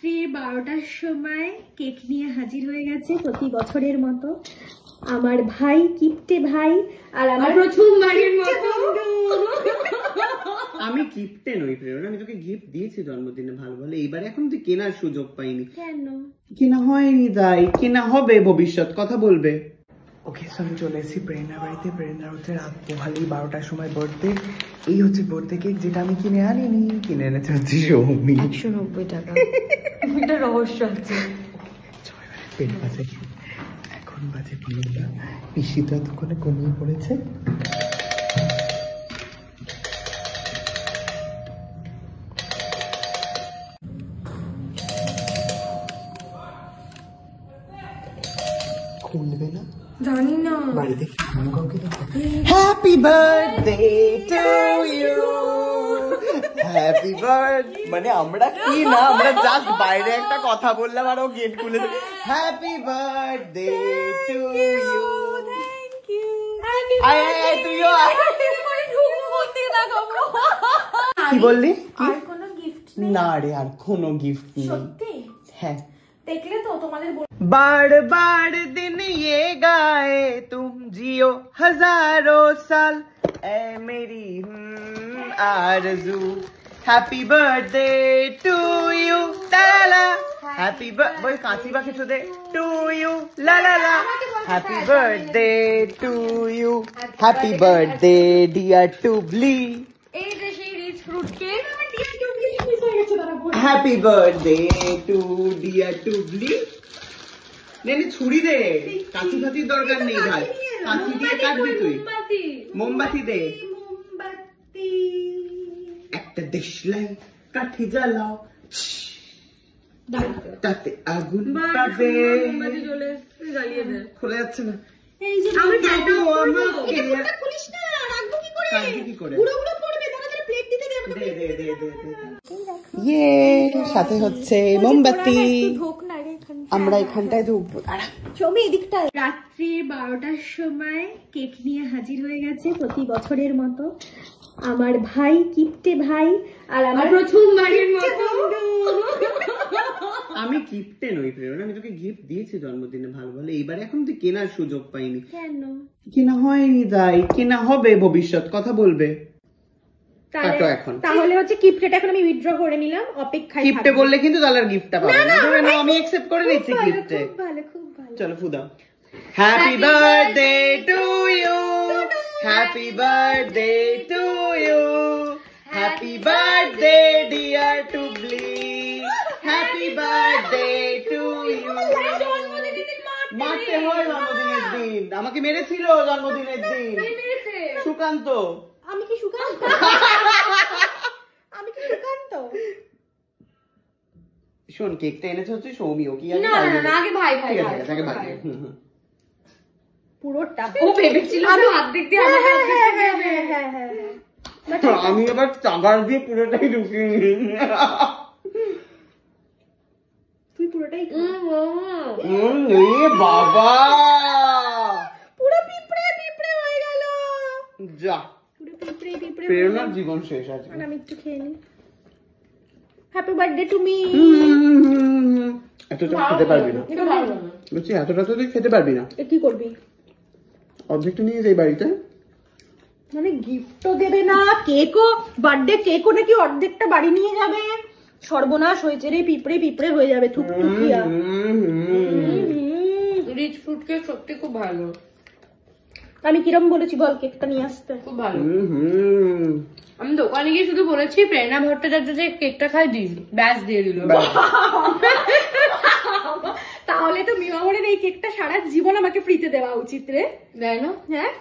রাত্রি 12টার সময় কেক নিয়ে হাজির হয়ে গেছে প্রতি বছরের মতো আমার ভাই, কিপ্টে ভাই, আর আমার প্রথমবারের মতো। আমি গিফটে নই প্রেরণা, আমি তোকে গিফট দিয়েছি জন্মদিনে ভালো ভালো, এইবারে এখন তুই কেনার সুযোগ পাইনি। কেন কেনা হয়নি, তাই কেনা হবে ভবিষ্যৎ, কথা বলবে। ওকে, আমি চলে এসেছি প্রেরণার বাড়িতে। প্রেরণার হচ্ছে রাত পোহালি 12টার সময় বার্থডে। এই হচ্ছে বার্থডে কেক, যেটা আমি কিনে আনিনি, কিনে এনেছে হচ্ছে সৌমি। 190 টাকা। এটা রহস্য আছে। পেট বাজে, এখন বাজে 3টা। পিসি তো এতক্ষণে কমিয়ে পড়েছে। খুলবে না, জানি না। বাড়িতে happy birthday to you, happy birthday. মানে আমরা কি না, আমরা জাস্ট বাইরে একটা কথা বললাম আর ও গেট খুলে দিল। Happy birthday to you. Thank you. আয় আয় আয়, তুইও আয়। কি বললি? আর কোনো গিফট নেই? না রে, আর কোনো গিফট নেই। সত্যি? হ্যাঁ। দেখলে তো তোমাদের बार बार दिन ये गाए तुम जियो हजारों साल, ऐ मेरी आरज़ू। हैप्पी बर्थडे टू यू, ला हैप्पी बर्थडे कांची बाकी छुदे टू यू, ला ला ला। Happy birthday to you, happy birthday dear Tubli. এই যে সেই রিচ ফ্রুট কেক। আমার ডিয়ার টুবলি মিস হয়ে গেছে দাঁড়া বল। Happy birthday to dear Tubli. নেনে ছুরি দে, কাঁচি ফাঁচির দরকার নেই ভাই, কাঁচি দিয়ে কাটবি তুই। মোমবাতি দে, মোমবাতি একটা দেশলাই কাঠি জ্বালাও, তাতে আগুন পাবে। মোমবাতি জ্বলে জ্বালিয়ে দে। খোলা যাচ্ছে না। এই যে আমি জানো আমাকে এটা খুলিস না, রাখবো কি করে? কাটবি কি করে? পুরো পুরো পড়বে, তাহলে প্লেট দিতে দে আমাকে। দে দে দে দে। ইয়ে, সাথে হচ্ছে মোমবাতি। আমরা এখানটায় ধুবো। ছবি এদিকটা। রাত্রি 12টার সময় কেক নিয়ে হাজির হয়ে গেছে প্রতি বছরের মতো আমার ভাই, কিপ্টে ভাই, আর আমার প্রথমবারের মতো। আমি গিফটে নই প্রেরণা, আমি তোকে গিফট দিয়েছি জন্মদিনে ভালো ভালো, এইবারে এখন তুই কেনার সুযোগ পাইনি। কেন? কেনা হয়নি, তাই কেনা হবে ভবিষ্যৎ, কথা বলবে। তাহলে হচ্ছে গিফটটা এখন আমি উইথড্র করে নিলাম, অপেক্ষায় থাকবো। গিফটে বললে কিন্তু তাহলে আর গিফটটা পাবে না। ধরে নাও আমি অ্যাকসেপ্ট করে নিচ্ছি গিফটে। খুব ভালো, খুব ভালো। চলো ফুদাও। Happy birthday to you, happy birthday to you, happy birthday dear Tubli, happy birthday to you. মারতে হয় জন্মদিনের দিন, আমাকে মেরেছিল জন্মদিনের দিন সুকান্ত। আমি কি সুকান্ত? আমি কি সুকান্ত? শোন, কেকটা এনেছে হচ্ছে সৌমি। ও কি না না, আগে ভাই ভাই ভাই। পুরোটা ও ভেবেছিল আমি অর্ধেক দিয়ে আমাকে অর্ধেক দেবে। হ্যাঁ, আমি আবার চাগার দিয়ে পুরোটাই ঢুকিয়ে নিই। তুই পুরোটাই বাবা, পুরো পিঁপড়ে পিঁপড়ে হয়ে গেল। যা, প্রেরণার জীবন শেষ আছে। আমি একটু খেয়ে নিই। Happy birthday to me. এতটা খেতে পারবি না বুঝছি, এতটা তো তুই খেতে পারবি না। কি করবি? অর্ধেকটা নিয়ে যাই বাড়িতে। মানে গিফটও দেবে না, কেকও, বার্থডে কেকও নাকি অর্ধেকটা বাড়ি নিয়ে যাবে। সর্বনাশ হয়েছে রে, পিঁপড়ে পিঁপড়ে হয়ে যাবে থুকথুকিয়া। রিচ ফ্রুট কেক সত্যি খুব ভালো। আমি কিরম বলেছি বল কেকটা নিয়ে আসতে? খুব ভালো। আমি দোকানে গিয়ে শুধু বলেছি প্রেরণা ভট্টাচার্য যে কেকটা খায় দিন, ব্যাস দিয়ে দিল। তাহলে তো মিমামরের এই কেকটা সারা জীবন আমাকে ফ্রিতে দেওয়া উচিত রে, তাই না? হ্যাঁ।